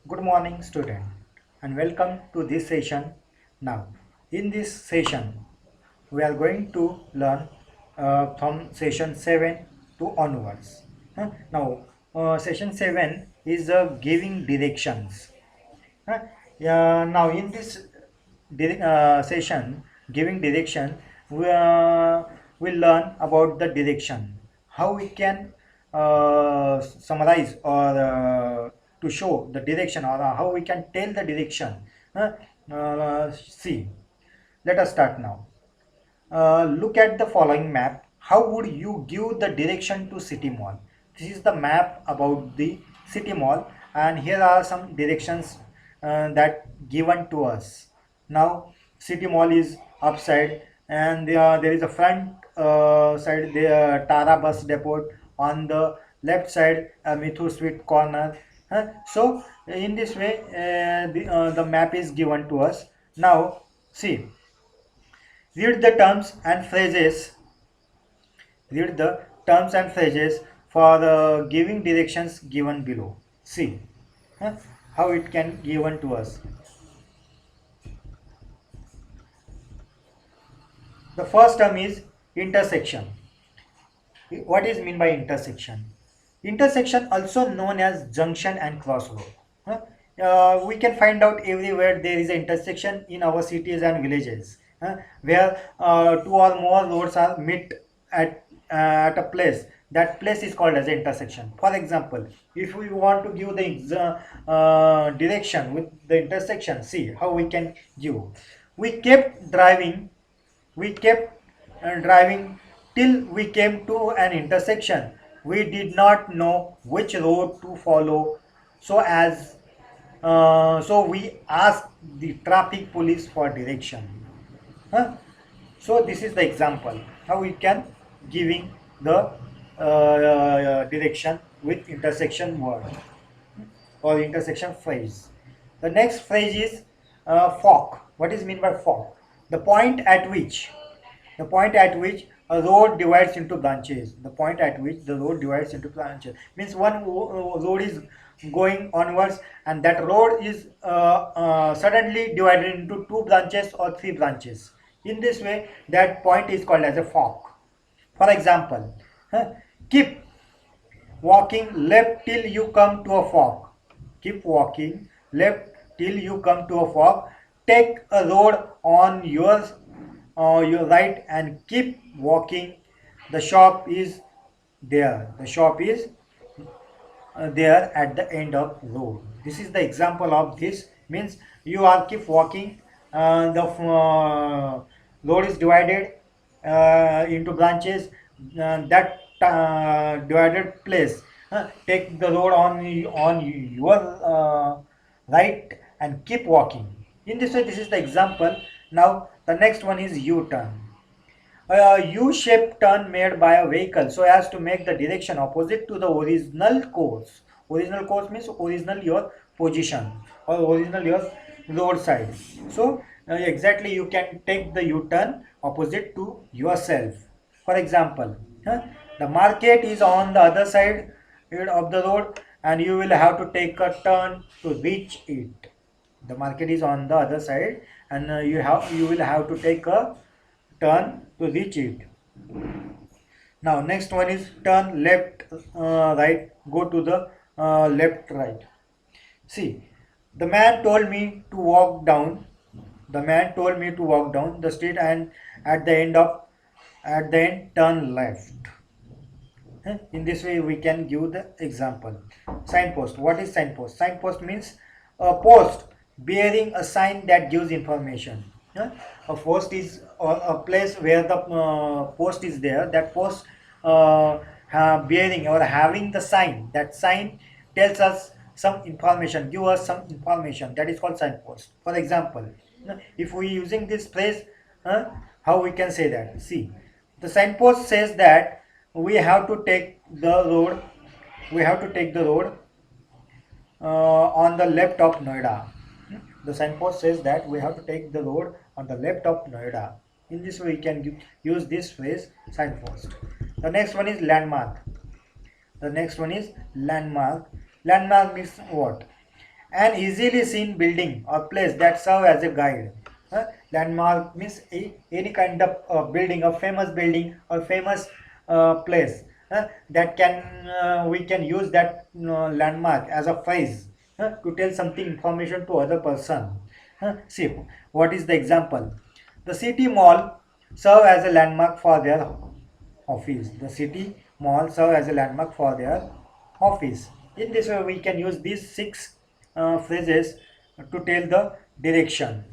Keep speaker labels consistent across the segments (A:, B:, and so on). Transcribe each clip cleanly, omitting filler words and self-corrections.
A: Good morning, student, and welcome to this session. Now, in this session, we are going to learn from session 7 to onwards. Now, session 7 is giving directions. Now, in this session, giving direction, we will learn about the direction, how we can summarize or to show the direction, or how we can tell the direction. See, let us start now. Look at the following map. How would you give the direction to city mall? This is the map about the city mall, and here are some directions that given to us. Now, city mall is upside, and there is a front side, the Tara bus depot. On the left side, Mithu Street corner. So, in this way, the map is given to us. Now, see. Read the terms and phrases. Read the terms and phrases for the giving directions given below. See huh, how it can given to us. The first term is intersection. What is mean by intersection? Intersection, also known as junction and crossroad. Huh? We can find out everywhere there is an intersection in our cities and villages, where two or more roads are meet at a place. That place is called as an intersection. For example, if we want to give the direction with the intersection, see how we can give. We kept driving we kept driving till we came to an intersection. We did not know which road to follow, so we asked the traffic police for direction. Huh? So this is the example how we can giving the direction with intersection word or intersection phrase. The next phrase is fork. What is mean by fork? The point at which the point at which a road divides into branches. The point at which the road divides into branches means one road is going onwards, and that road is suddenly divided into two branches or three branches. In this way, that point is called as a fork. For example, huh, keep walking left till you come to a fork. Keep walking left till you come to a fork. Take a road on your right and keep walking. The shop is there. The shop is there at the end of road. This is the example of this. Means you are keep walking. The road is divided into branches. That divided place. Take the road on your right and keep walking. In this way, this is the example. Now the next one is U-turn. A U-shaped turn made by a vehicle so as to make the direction opposite to the original course. Original course means original your position or original your road side. So exactly you can take the U-turn opposite to yourself. For example, the market is on the other side of the road, and you will have to take a turn to reach it. The market is on the other side, and you will have to take a turn to reach it. Now next one is turn left, right, go to the left, right. See, the man told me to walk down. The man told me to walk down the street, and at the end of at the end turn left. In this way, we can give the example. Signpost. What is signpost? Signpost means a post bearing a sign that gives information. A post is a place where the post is there. That post bearing or having the sign. That sign tells us some information, give us some information. That is called signpost. For example, if we using this phrase, how we can say that? See, the signpost says that we have to take the road. We have to take the road on the left of Noida. The signpost says that we have to take the road on the left of Noida. In this way, we can use this phrase signpost. The next one is landmark. The next one is landmark. Landmark means what? An easily seen building or place that serve as a guide. Landmark means any kind of building, a famous building or famous place that can we can use that landmark as a phrase to tell something information to other person. See, what is the example? The city mall serve as a landmark for their office. The city mall serve as a landmark for their office. In this way, we can use these six phrases to tell the direction.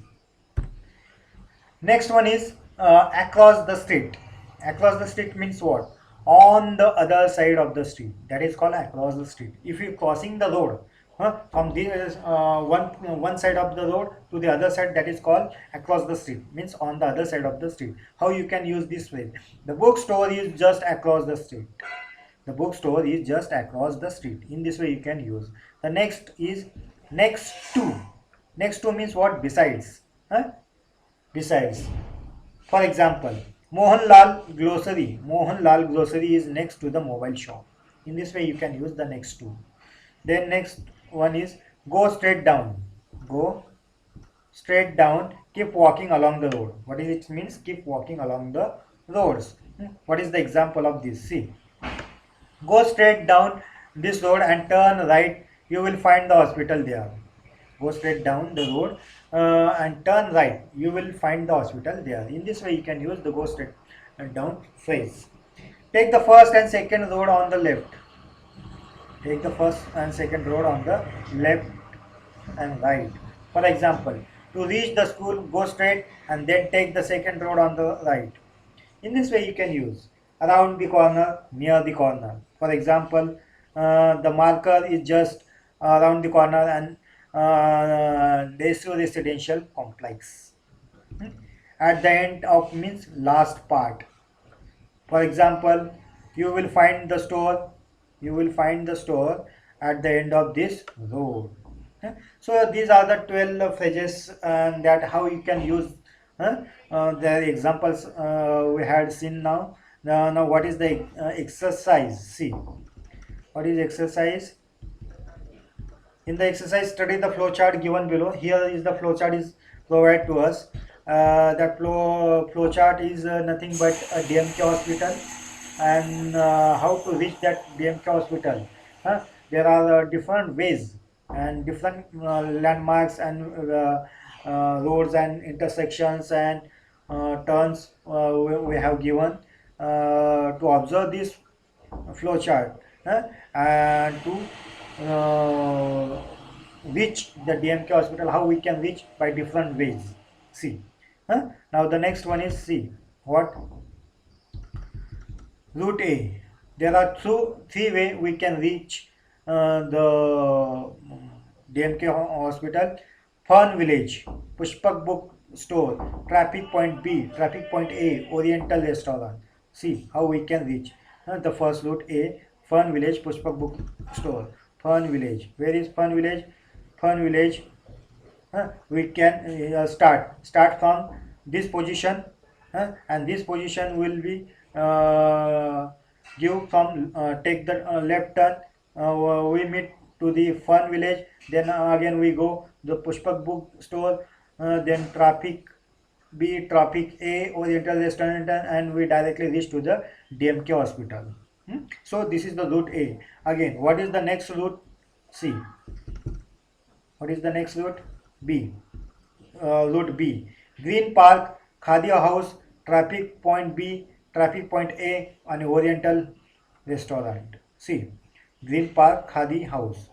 A: Next one is across the street. Across the street means what? On the other side of the street. That is called across the street. If you crossing the road from this one side of the road to the other side, that is called across the street. Means on the other side of the street. How you can use this phrase? The bookstore is just across the street. The bookstore is just across the street. In this way you can use. The next is next to. Next to means what? Besides. Besides. For example, Mohanlal Grocery. Mohanlal Grocery is next to the mobile shop. In this way you can use the next to. Then next one is go straight down. Go straight down. Keep walking along the road. What is it means? Keep walking along the roads. What is the example of this? See. Go straight down this road and turn right. You will find the hospital there. Go straight down the road and turn right. You will find the hospital there. In this way, you can use the go straight down phrase. Take the first and second road on the left. Take the first and second road on the left and right. For example, to reach the school, go straight and then take the second road on the right. In this way, you can use around the corner, near the corner. For example, the marker is just around the corner and Desu residential complex. At the end of means last part. For example, you will find the store. You will find the store at the end of this road. So these are the 12 phrases and that how you can use the examples we had seen now. Now what is the exercise? See, what is exercise? In the exercise, study the flowchart given below. Here is the flowchart is provided to us. That flowchart is nothing but a DMK hospital and how to reach that DMK hospital. There are different ways and different landmarks and roads and intersections and turns we have given to observe this flowchart and to reach the DMK hospital, how we can reach by different ways. See. Now the next one is see. What? Route A. There are three ways we can reach the DMK hospital. Fun Village, Pushpak Book Store, Traffic Point B, Traffic Point A, Oriental Restaurant. See how we can reach. The first route A, Fun Village, Pushpak Book Store. Fun Village. Where is Fun Village? Fun Village. We can start from this position, and this position will be give from take the left turn. We meet to the Fun Village. Then again we go the Pushpak Book Store. Then Traffic B, Traffic A, Oriental Restaurant, and we directly reach to the DMK hospital. So this is the route A. Again, what is the next route? C. What is the next route? B. Route B. Green Park, Khadia House, Traffic Point B, Traffic Point A, and Oriental Restaurant. C. Green Park, Khadi House.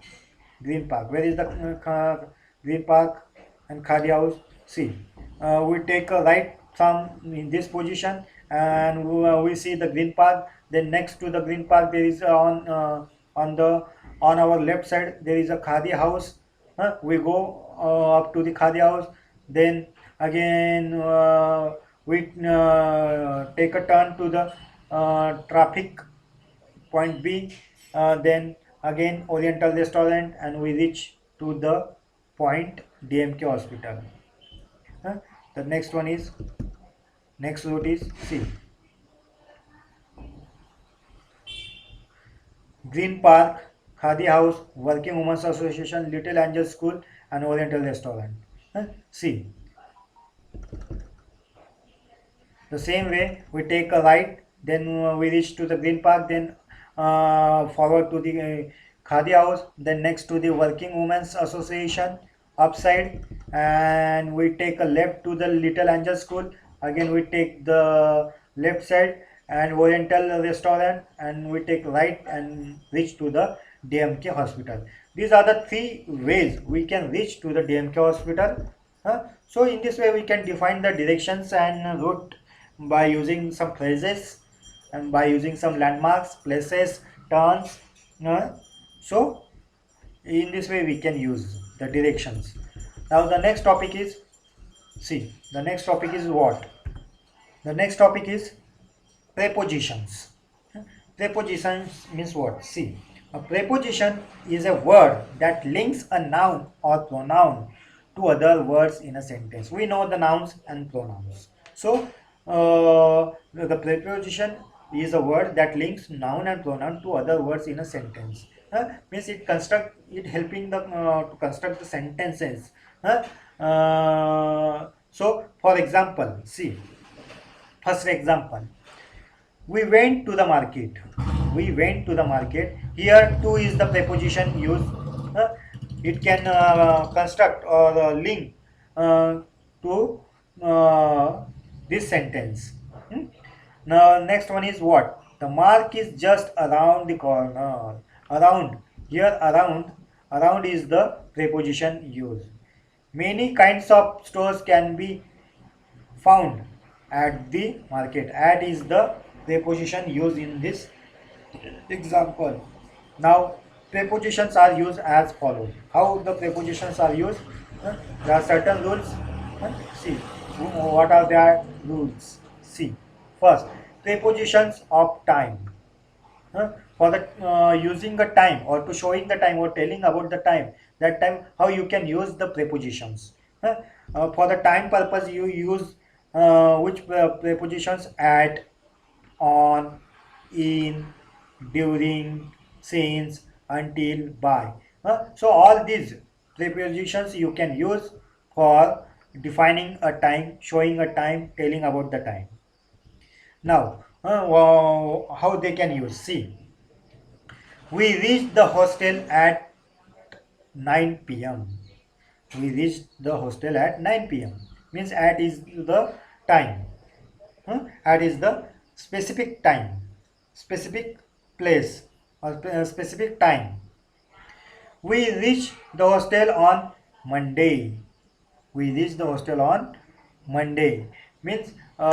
A: Green Park. Where is the Green Park and Khadi House? C. We take a right from in this position and we see the Green Park. Then next to the Green Park there is on our left side there is a Khadi House. We go up to the Khadi House. Then again we take a turn to the Traffic Point B. Then again Oriental Restaurant and we reach to the point DMK hospital. The next route is C. Green Park, Khadi House, Working Women's Association, Little Angel School, and Oriental Restaurant. See, the same way we take a right, then we reach to the Green Park, then forward to the Khadi House, then next to the Working Women's Association upside, and we take a left to the Little Angel School. Again we take the left side and Oriental Restaurant, and we take right and reach to the DMK Hospital. These are the three ways we can reach to the DMK Hospital. So in this way we can define the directions and route by using some phrases and by using some landmarks, places, turns. So in this way we can use the directions. Now the next topic is, see, the next topic is what? The next topic is prepositions. Prepositions means what? See, a preposition is a word that links a noun or pronoun to other words in a sentence. We know the nouns and pronouns. So, the preposition is a word that links noun and pronoun to other words in a sentence. Means it helping the to construct the sentences. So, for example, see, first example. We went to the market. We went to the market. Here to is the preposition used. It can construct or link to this sentence. Now next one is what? The mark is just around the corner. Around. Here around is the preposition used. Many kinds of stores can be found at the market. At is the preposition used in this example. Now prepositions are used as follows. How the prepositions are used? There are certain rules. See, what are their rules? See, first, prepositions of time. For the using a time or to showing the time or telling about the time, that time how you can use the prepositions. For the time purpose you use which prepositions? At, on, in, during, since, until, by. So all these prepositions you can use for defining a time, showing a time, telling about the time. Now how they can use? See, we reached the hostel at 9 p.m. We reached the hostel at 9 p.m. Means at is the time. At is the specific time, specific place, or specific time. We reached the hostel on Monday. We reached the hostel on Monday. Means we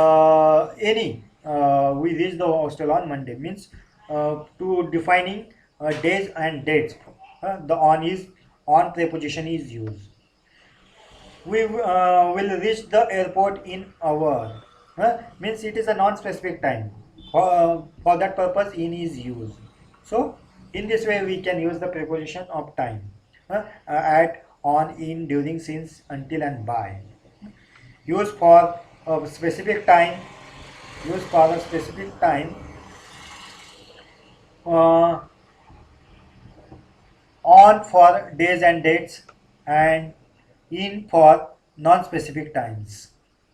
A: reached the hostel on Monday. Means to defining days and dates. The on preposition is used. We will reach the airport in hour. Means it is a non-specific time. For that purpose in is used. So in this way we can use the preposition of time. At, on, in, during, since, until, and by. Used for a specific time. Used for a specific time. On for days and dates, and in for non-specific times.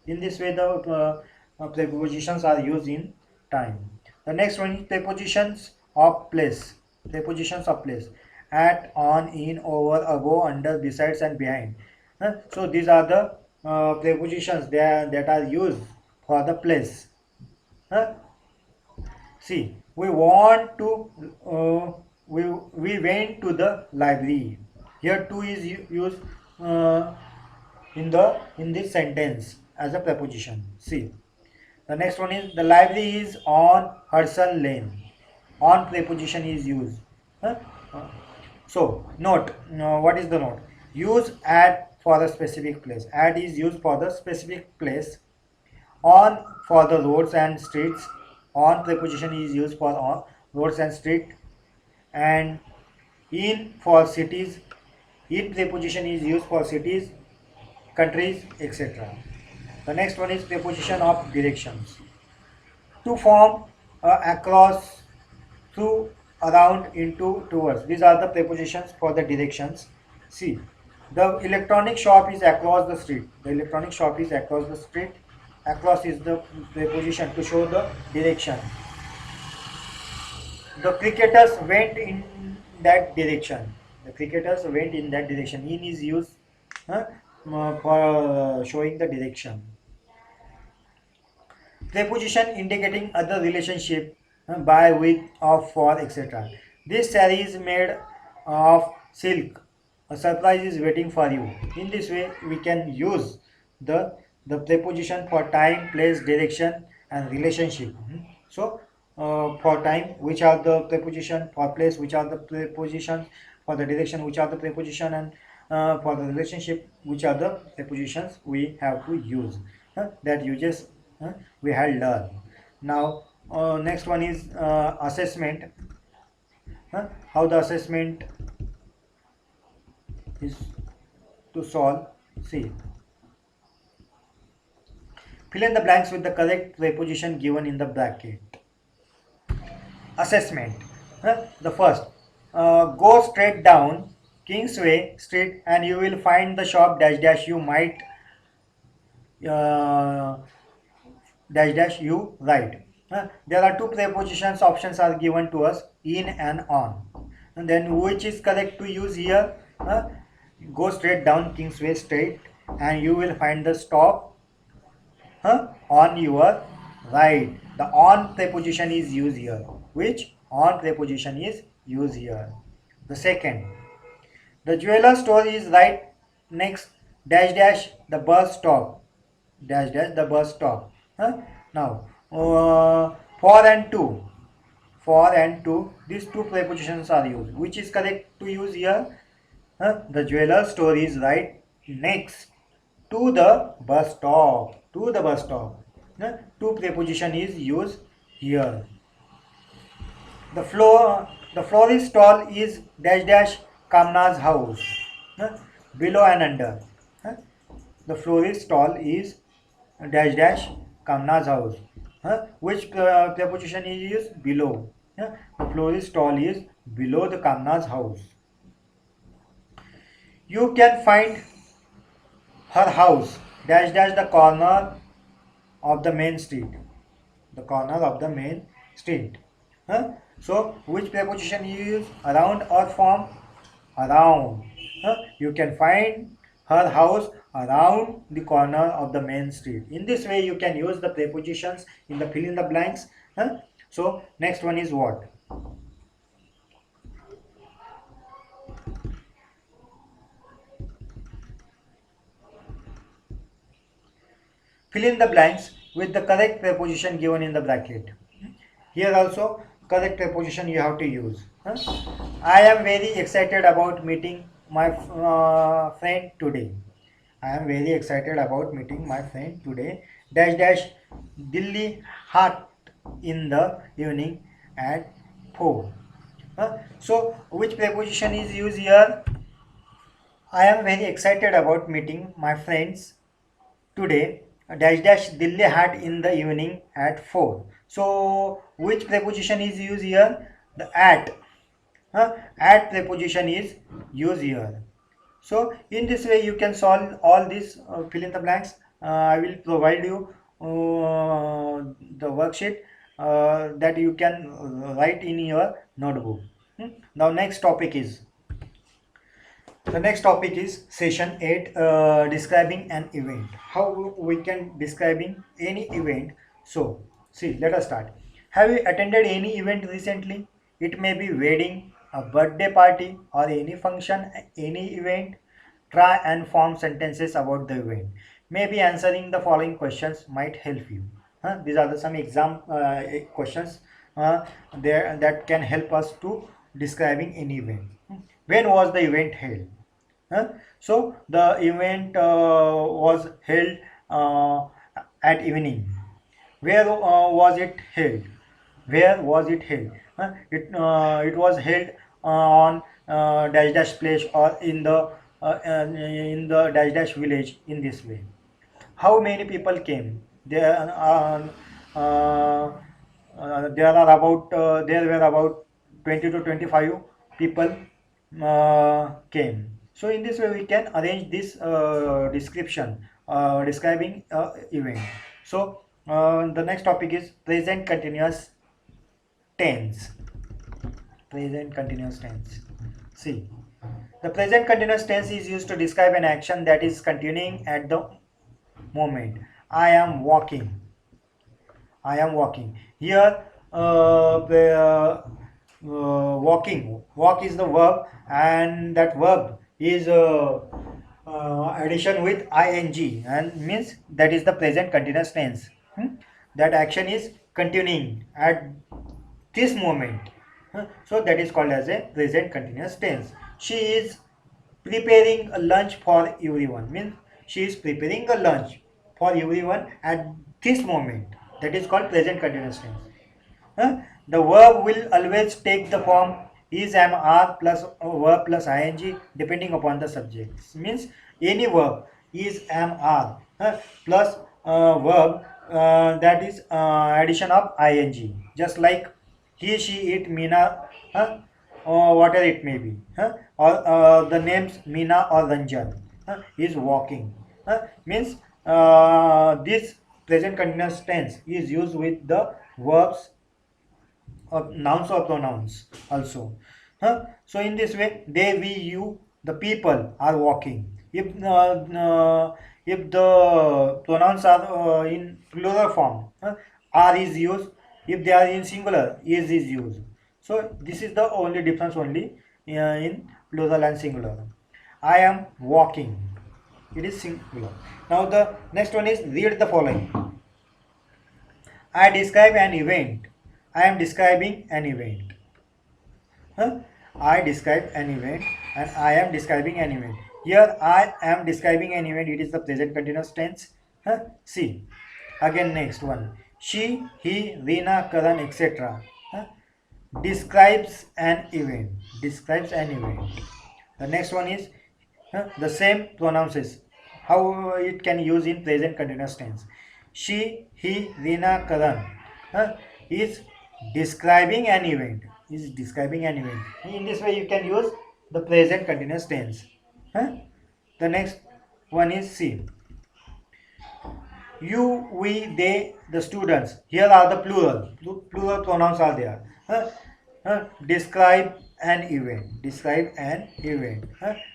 A: In this way the prepositions are used in time. The next one is prepositions of place. Prepositions of place. At, on, in, over, above, under, besides, and behind. So these are the prepositions that are used for the place. See, we want to we went to the library. Here to is used in this sentence as a preposition. See, the next one is the library is on Hudson Lane. On preposition is used. So note, what is the note? Use at for the specific place. At is used for the specific place. On for the roads and streets. On preposition is used for on roads and street. And in for cities. In preposition is used for cities, countries, etc. The next one is preposition of directions. To form across, through, around, into, towards. These are the prepositions for the directions. See, the electronic shop is across the street. The electronic shop is across the street. Across is the preposition to show the direction. The cricketers went in that direction. The cricketers went in that direction. In is used for showing the direction. Preposition indicating other relationship by, with, of, for, etc. This saree is made of silk. A surprise is waiting for you. In this way, we can use the preposition for time, place, direction, and relationship. So, for time, which are the preposition? For place, which are the prepositions? For the direction, which are the preposition? And for the relationship, which are the prepositions we have to use? That uses we had learned. Now, next one is assessment. How the assessment is to solve. See, fill in the blanks with the correct preposition given in the bracket. Assessment. The first, go straight down Kingsway Street and you will find the shop dash dash. You might dash dash you right. There are two prepositions options are given to us, in and on. And then which is correct to use here? Go straight down Kingsway Street and you will find the stop on your right. The on preposition is used here. Which on preposition is used here? The second, the jeweler store is right next dash dash the bus stop. Dash dash the bus stop. Now, for and to. For and to, these two prepositions are used. Which is correct to use here? The jeweler store is right next to the bus stop. To the bus stop. Two preposition is used here. The florist stall is dash dash Kamna's house. Below and under. The florist stall is dash dash Kamna's house. Which preposition is used? Below. The florist stall is below the Kamna's house. You can find her house dash dash the corner of the main street. The corner of the main street. So which preposition you use? Around or from? Around. You can find her house around the corner of the main street. In this way you can use the prepositions in the fill in the blanks. So next one is what? Fill in the blanks with the correct preposition given in the bracket. Here also correct preposition you have to use. I am very excited about meeting my friend today. I am very excited about meeting my friend today. Dash dash Delhi hot in the evening at 4. So which preposition is used here? I am very excited about meeting my friends today. Dash dash Delhi hat in the evening at 4. So which preposition is used here? The at. At preposition is used here. So in this way you can solve all these fill in the blanks. I will provide you the worksheet that you can write in your notebook. Now next topic is the next topic is session 8, describing an event. How we can describing any event. So see, let us start. Have you attended any event recently? It may be wedding, a birthday party, or any function, any event. Try and form sentences about the event. Maybe answering the following questions might help you. These are some exam questions there that can help us to describing any event. When was the event held? So the event was held at evening. Where was it held? Where was it held? It was held on dash dash place or in the dash dash village. In this way. How many people came? There were about 20 to 25 people came. So in this way we can arrange this description describing event. So the next topic is present continuous tense. Present continuous tense. See, the present continuous tense is used to describe an action that is continuing at the moment. I am walking. I am walking. Here, walking. Walk is the verb, and that verb is addition with ing, and means that is the present continuous tense. That action is continuing at this moment. So that is called as a present continuous tense. She is preparing a lunch for everyone. Means she is preparing a lunch for everyone at this moment. That is called present continuous tense. The verb will always take the form is, am, are plus verb plus ing depending upon the subject. Means any verb is, am, are plus verb that is addition of ing. Just like he, she, it, Meena, or whatever it may be. Or the names Meena or Ranjan is walking. Means this present continuous tense is used with the verbs or nouns or pronouns also. So in this way, they, we, you, the people are walking. If the pronouns are in plural form, are is used. If they are in singular, is used. So this is the only difference only in plural and singular. I am walking. It is singular. Now the next one is read the following. I describe an event. I am describing an event. I describe an event and I am describing an event. Here I am describing an event. It is the present continuous tense. See. Again next one. She, he, Reena, Karan, etc. Describes an event. Describes an event. The next one is the same pronouns. How it can use in present continuous tense. She, he, Reena, Karan is describing an event. Is describing an event. In this way you can use the present continuous tense. The next one is C. You, we, they, the students. Here are the plural. Plural pronouns are there. Describe an event. Describe an event.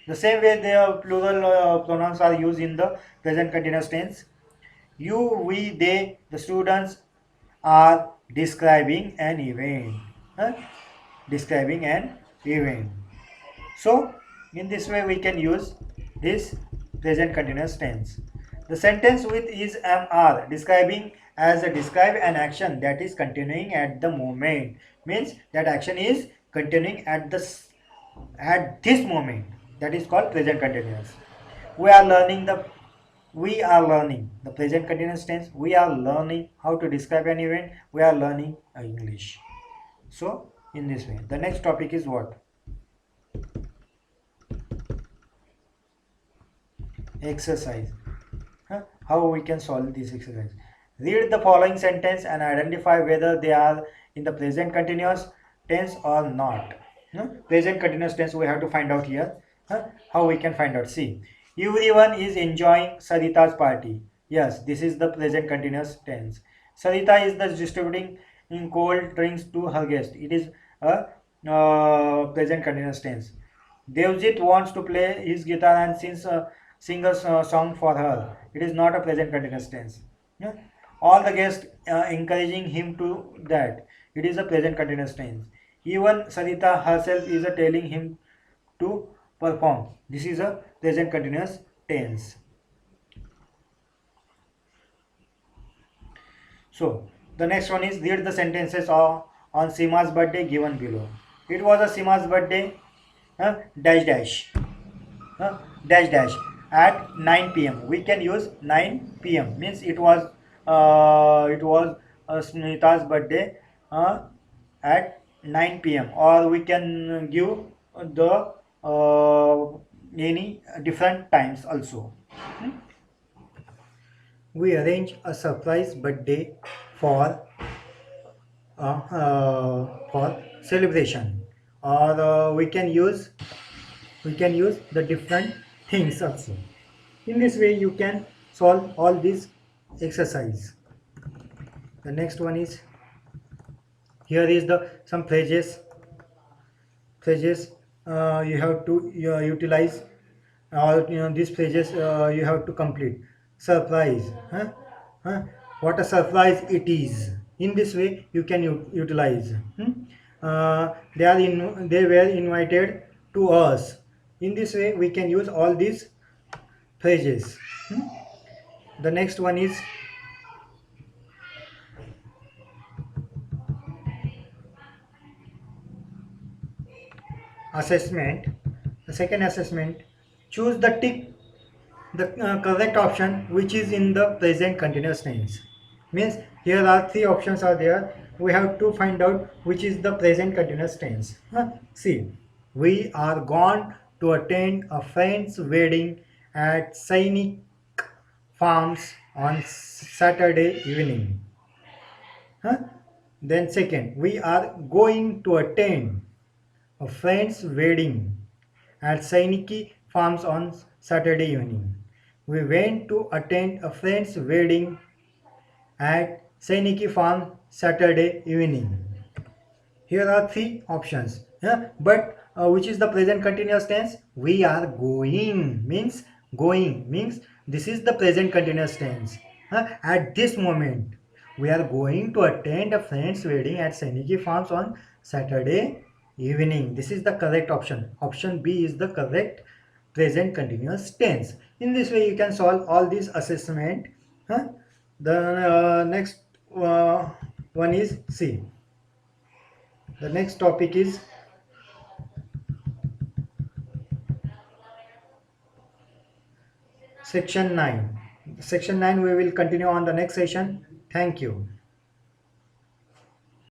A: The same way the plural pronouns are used in the present continuous tense. You, we, they, the students are describing an event. Describing an event. So in this way we can use this present continuous tense. The sentence with is, am, are describing as a describe an action that is continuing at the moment. Means that action is continuing at this moment. That is called present continuous. We are learning the present continuous tense. We are learning how to describe an event. We are learning English. So in this way, the next topic is what? Exercise. How we can solve this exercise? Read the following sentence and identify whether they are in the present continuous tense or not. Present continuous tense we have to find out here. How we can find out? See, everyone is enjoying Sarita's party. Yes, this is the present continuous tense. Sarita is the distributing cold drinks to her guest. It is a present continuous tense. Devjit wants to play his guitar and sing a song for her. It is not a present continuous tense. All the guests encouraging him to that. It is a present continuous tense. Even Sarita herself is telling him to perform. This is a present continuous tense. So the next one is read the sentences on Seema's birthday given below. It was a Seema's birthday dash dash dash dash at 9 p.m. We can use 9 p.m. means it was Smita's birthday at 9 p.m. or we can give the any different times also. We arrange a surprise birthday for celebration. or we can use the different things also. In this way you can solve all these exercise. The next one is, here is the some phrases you have to utilize, or these phrases you have to complete. Surprise, huh? Huh? What a surprise it is. In this way you can utilize. They were invited to us. In this way we can use all these phrases. Hmm? The next one is assessment. The second assessment, choose the correct option which is in the present continuous tense. Means here are three options are there. We have to find out which is the present continuous tense. See, we are gone to attend a friend's wedding at Sainik Farms on Saturday evening. Huh? Then second, we are going to attend a friend's wedding at Sainiki Farms on Saturday evening. We went to attend a friend's wedding at Sainiki Farm Saturday evening. Here are three options. Yeah? But which is the present continuous tense? We are going means this is the present continuous tense. At this moment, we are going to attend a friend's wedding at Sainiki Farms on Saturday evening. This is the correct option. Option B is the correct present continuous tense. In this way, you can solve all these assessment. Huh? The next one is C. The next topic is section 9. Section 9 we will continue on the next session. Thank you.